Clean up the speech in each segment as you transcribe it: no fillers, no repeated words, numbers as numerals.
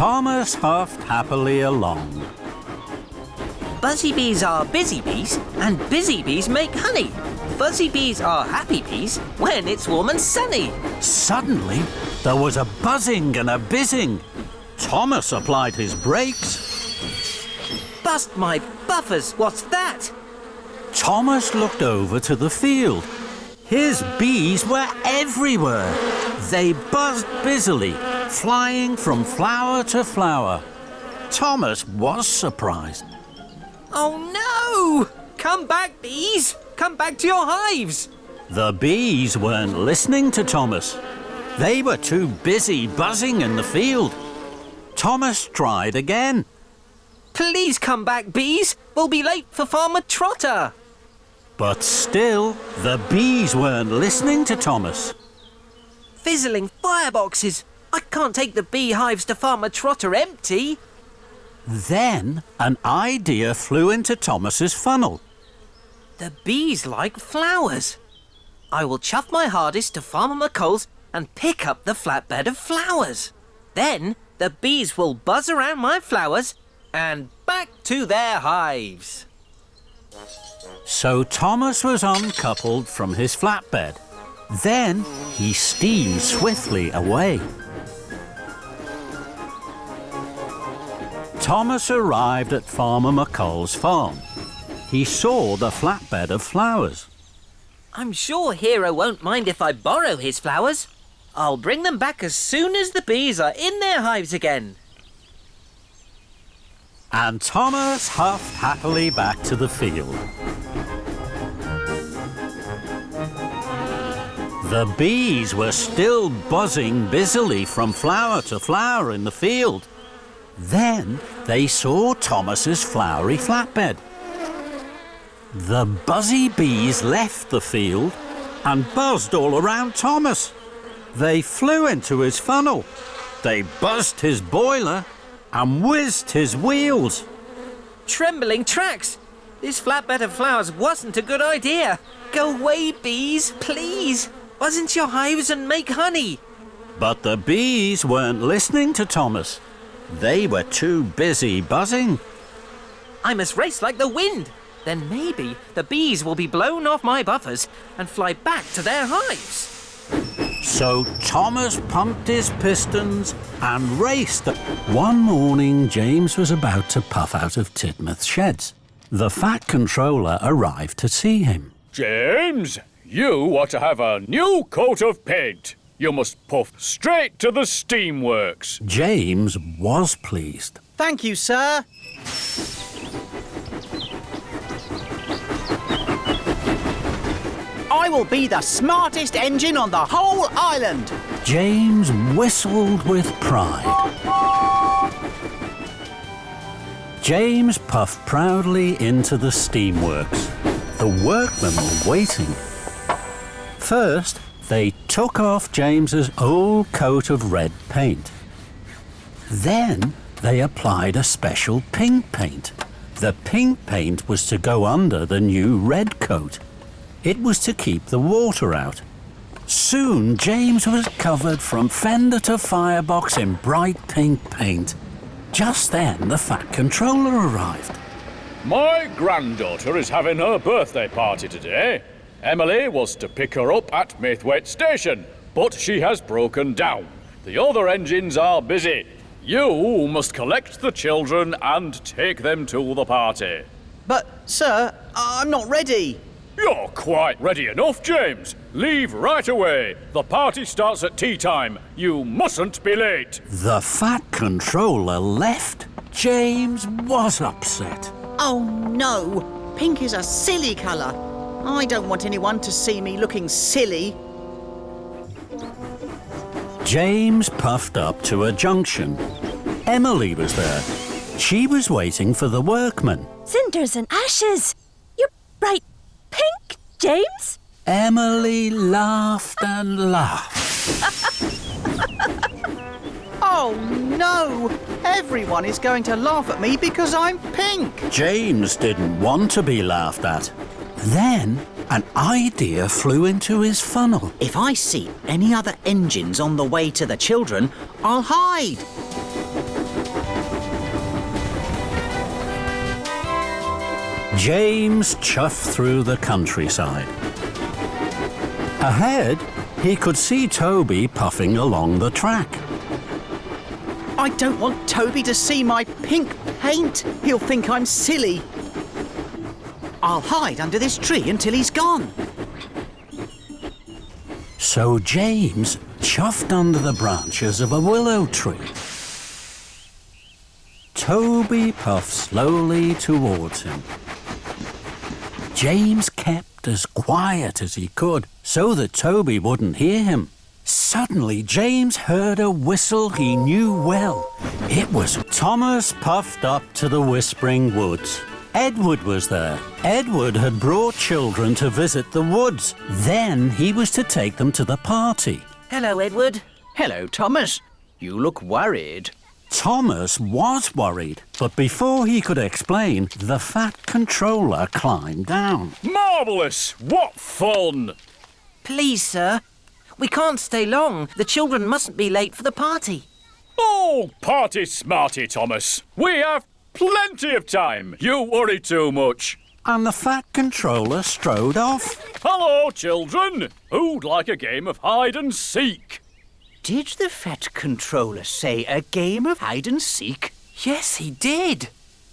Thomas huffed happily along. Buzzy bees are busy bees, and busy bees make honey. Buzzy bees are happy bees when it's warm and sunny. Suddenly, there was a buzzing and a bizzing. Thomas applied his brakes. Bust my buffers, what's that? Thomas looked over to the field. His bees were everywhere. They buzzed busily, flying from flower to flower. Thomas was surprised. Oh no! Come back, bees! Come back to your hives! The bees weren't listening to Thomas. They were too busy buzzing in the field. Thomas tried again. Please come back, bees! We'll be late for Farmer Trotter! But still, the bees weren't listening to Thomas. Fizzling fireboxes! I can't take the beehives to Farmer Trotter empty! Then an idea flew into Thomas's funnel. The bees like flowers. I will chuff my hardest to Farmer McColl's and pick up the flatbed of flowers. Then the bees will buzz around my flowers and back to their hives. So Thomas was uncoupled from his flatbed. Then he steamed swiftly away. Thomas arrived at Farmer McColl's farm. He saw the flatbed of flowers. I'm sure Hiro won't mind if I borrow his flowers. I'll bring them back as soon as the bees are in their hives again. And Thomas huffed happily back to the field. The bees were still buzzing busily from flower to flower in the field. Then they saw Thomas's flowery flatbed. The buzzy bees left the field and buzzed all around Thomas. They flew into his funnel. They buzzed his boiler and whizzed his wheels. Trembling tracks! This flatbed of flowers wasn't a good idea. Go away, bees, please. Buzz into your hives and make honey. But the bees weren't listening to Thomas. They were too busy buzzing. I must race like the wind. Then maybe the bees will be blown off my buffers and fly back to their hives. So Thomas pumped his pistons and raced. One morning, James was about to puff out of Tidmouth's sheds. The Fat Controller arrived to see him. James, you ought to have a new coat of paint. You must puff straight to the steamworks. James was pleased. Thank you, sir. I will be the smartest engine on the whole island. James whistled with pride. James puffed proudly into the steamworks. The workmen were waiting. First, they took off James's old coat of red paint. Then they applied a special pink paint. The pink paint was to go under the new red coat. It was to keep the water out. Soon James was covered from fender to firebox in bright pink paint. Just then the Fat Controller arrived. My granddaughter is having her birthday party today. Emily was to pick her up at Maithwaite Station, but she has broken down. The other engines are busy. You must collect the children and take them to the party. But, sir, I'm not ready. You're quite ready enough, James. Leave right away. The party starts at tea time. You mustn't be late. The Fat Controller left. James was upset. Oh, no. Pink is a silly colour. I don't want anyone to see me looking silly. James puffed up to a junction. Emily was there. She was waiting for the workmen. Cinders and ashes. You're bright pink, James. Emily laughed and laughed. Oh, no. Everyone is going to laugh at me because I'm pink. James didn't want to be laughed at. Then an idea flew into his funnel. If I see any other engines on the way to the children, I'll hide. James chuffed through the countryside. Ahead, he could see Toby puffing along the track. I don't want Toby to see my pink paint. He'll think I'm silly. I'll hide under this tree until he's gone. So James chuffed under the branches of a willow tree. Toby puffed slowly towards him. James kept as quiet as he could so that Toby wouldn't hear him. Suddenly, James heard a whistle he knew well. It was Thomas puffed up to the Whispering Woods. Edward was there. Edward had brought children to visit the woods. Then he was to take them to the party. Hello, Edward. Hello, Thomas. You look worried. Thomas was worried, but before he could explain, the Fat Controller climbed down. Marvellous! What fun! Please, sir. We can't stay long. The children mustn't be late for the party. Oh, party smarty, Thomas. We have plenty of time. You worry too much. And the Fat Controller strode off. Hello, children. Who'd like a game of hide and seek? Did the Fat Controller say a game of hide and seek? Yes, he did.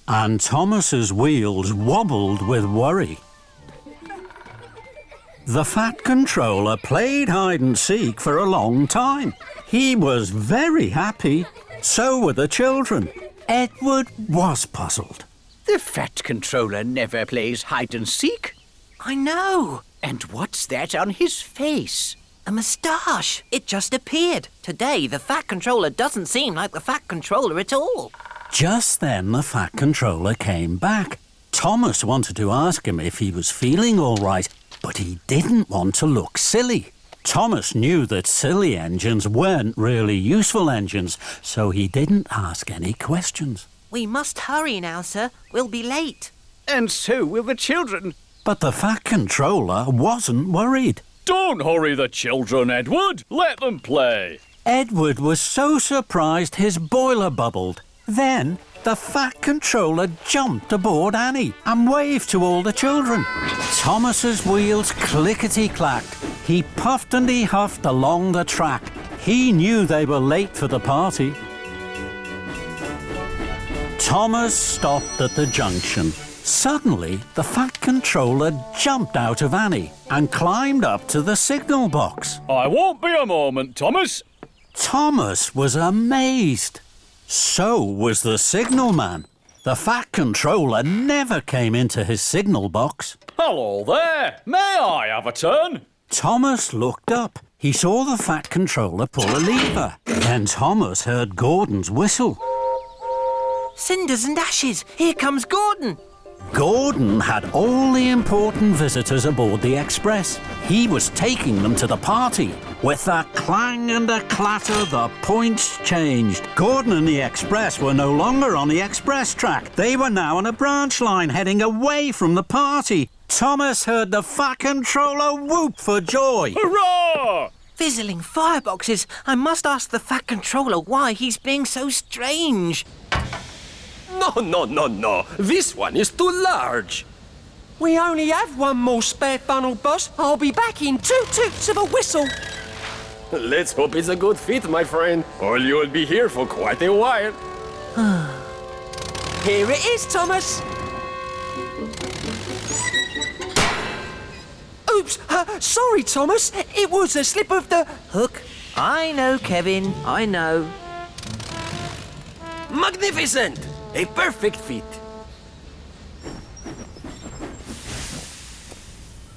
And Thomas's wheels wobbled with worry. The Fat Controller played hide and seek for a long time. He was very happy. So were the children. Edward was puzzled. The Fat Controller never plays hide and seek. I know. And what's that on his face? A moustache. It just appeared. Today, the Fat Controller doesn't seem like the Fat Controller at all. Just then, the Fat Controller came back. Thomas wanted to ask him if he was feeling all right, but he didn't want to look silly. Thomas knew that silly engines weren't really useful engines, so he didn't ask any questions. We must hurry now, sir. We'll be late. And so will the children. But the Fat Controller wasn't worried. Don't hurry the children, Edward. Let them play. Edward was so surprised his boiler bubbled. Then the Fat Controller jumped aboard Annie and waved to all the children. Thomas's wheels clickety-clacked. He puffed and he huffed along the track. He knew they were late for the party. Thomas stopped at the junction. Suddenly, the Fat Controller jumped out of Annie and climbed up to the signal box. I won't be a moment, Thomas. Thomas was amazed. So was the signalman. The Fat Controller never came into his signal box. Hello there. May I have a turn? Thomas looked up. He saw the Fat Controller pull a lever. Then Thomas heard Gordon's whistle. Cinders and ashes. Here comes Gordon. Gordon had all the important visitors aboard the express. He was taking them to the party. With a clang and a clatter, the points changed. Gordon and the express were no longer on the express track. They were now on a branch line heading away from the party. Thomas heard the Fat Controller whoop for joy. Hurrah! Fizzling fireboxes. I must ask the Fat Controller why he's being so strange. No. This one is too large. We only have one more spare funnel, boss. I'll be back in 2 toots of a whistle. Let's hope it's a good fit, my friend, or you'll be here for quite a while. Here it is, Thomas. Oops, sorry, Thomas. It was a slip of the Hook. I know, Kevin. I know. Magnificent! A perfect fit.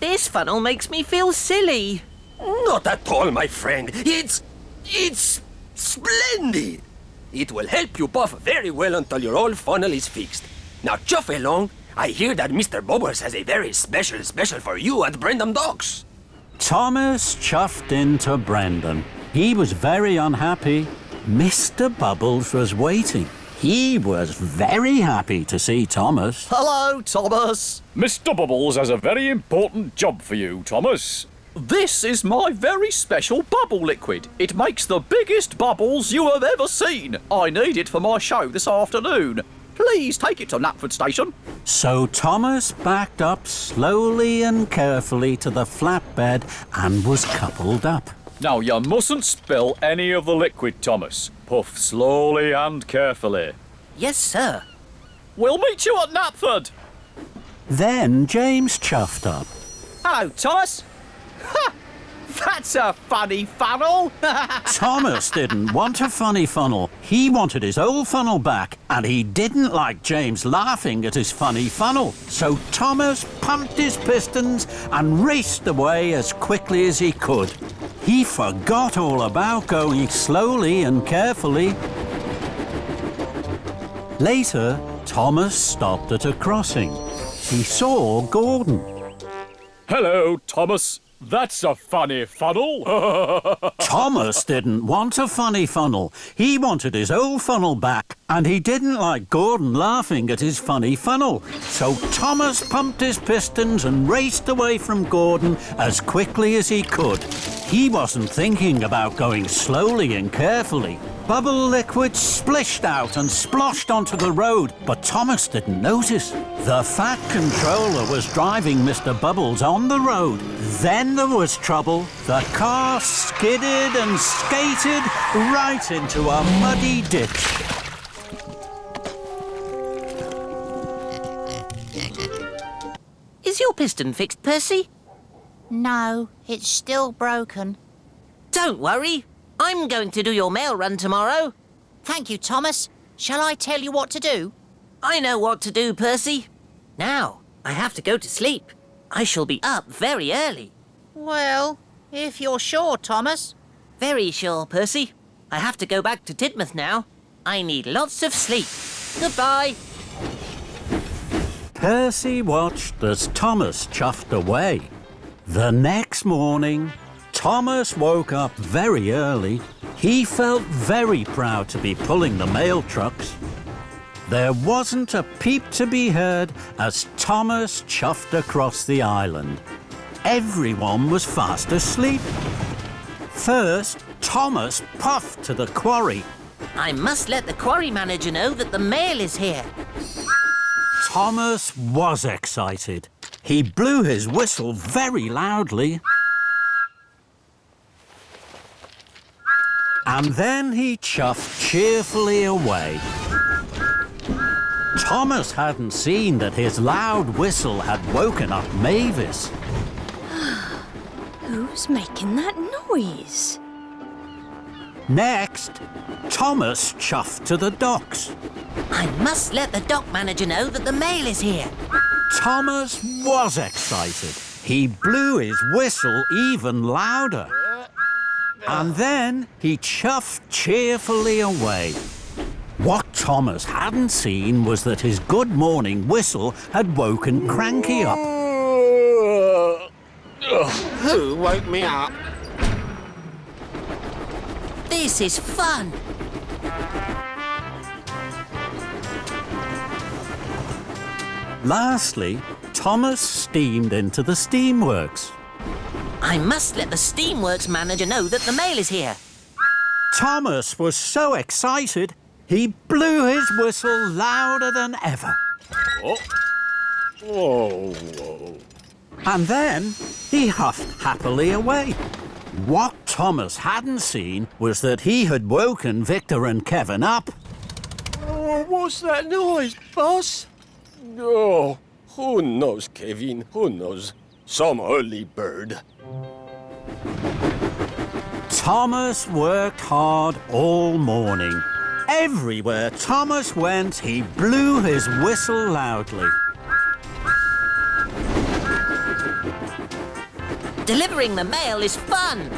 This funnel makes me feel silly. Not at all, my friend. It's splendid. It will help you puff very well until your old funnel is fixed. Now chuff along. I hear that Mr. Bubbles has a very special for you at Brendam Docks. Thomas chuffed into Brendan. He was very unhappy. Mr. Bubbles was waiting. He was very happy to see Thomas. Hello, Thomas. Mr. Bubbles has a very important job for you, Thomas. This is my very special bubble liquid. It makes the biggest bubbles you have ever seen. I need it for my show this afternoon. Please take it to Knapford Station. So Thomas backed up slowly and carefully to the flatbed and was coupled up. Now, you mustn't spill any of the liquid, Thomas. Puff slowly and carefully. Yes, sir. We'll meet you at Knapford. Then James chuffed up. Hello, Thomas. Ha! That's a funny funnel. Thomas didn't want a funny funnel. He wanted his old funnel back, and he didn't like James laughing at his funny funnel. So Thomas pumped his pistons and raced away as quickly as he could. He forgot all about going slowly and carefully. Later, Thomas stopped at a crossing. He saw Gordon. Hello, Thomas. That's a funny funnel. Thomas didn't want a funny funnel. He wanted his old funnel back, and he didn't like Gordon laughing at his funny funnel. So Thomas pumped his pistons and raced away from Gordon as quickly as he could. He wasn't thinking about going slowly and carefully. Bubble liquid splished out and sploshed onto the road, but Thomas didn't notice. The Fat Controller was driving Mr. Bubbles on the road. Then there was trouble. The car skidded and skated right into a muddy ditch. Is your piston fixed, Percy? No, it's still broken. Don't worry. I'm going to do your mail run tomorrow. Thank you, Thomas. Shall I tell you what to do? I know what to do, Percy. Now, I have to go to sleep. I shall be up very early. Well, if you're sure, Thomas. Very sure, Percy. I have to go back to Tidmouth now. I need lots of sleep. Goodbye. Percy watched as Thomas chuffed away. The next morning, Thomas woke up very early. He felt very proud to be pulling the mail trucks. There wasn't a peep to be heard as Thomas chuffed across the island. Everyone was fast asleep. First, Thomas puffed to the quarry. I must let the quarry manager know that the mail is here. Thomas was excited. He blew his whistle very loudly. And then he chuffed cheerfully away. Thomas hadn't seen that his loud whistle had woken up Mavis. Who's making that noise? Next, Thomas chuffed to the docks. I must let the dock manager know that the mail is here. Thomas was excited. He blew his whistle even louder. And then he chuffed cheerfully away. What Thomas hadn't seen was that his good morning whistle had woken Cranky up. Who woke me up? This is fun. Lastly, Thomas steamed into the steamworks. I must let the steamworks manager know that the mail is here. Thomas was so excited, he blew his whistle louder than ever. Whoa. And then he huffed happily away. What Thomas hadn't seen was that he had woken Victor and Kevin up. Oh, what's that noise, boss? Oh, who knows, Kevin? Who knows? Some early bird. Thomas worked hard all morning. Everywhere Thomas went, he blew his whistle loudly. Delivering the mail is fun.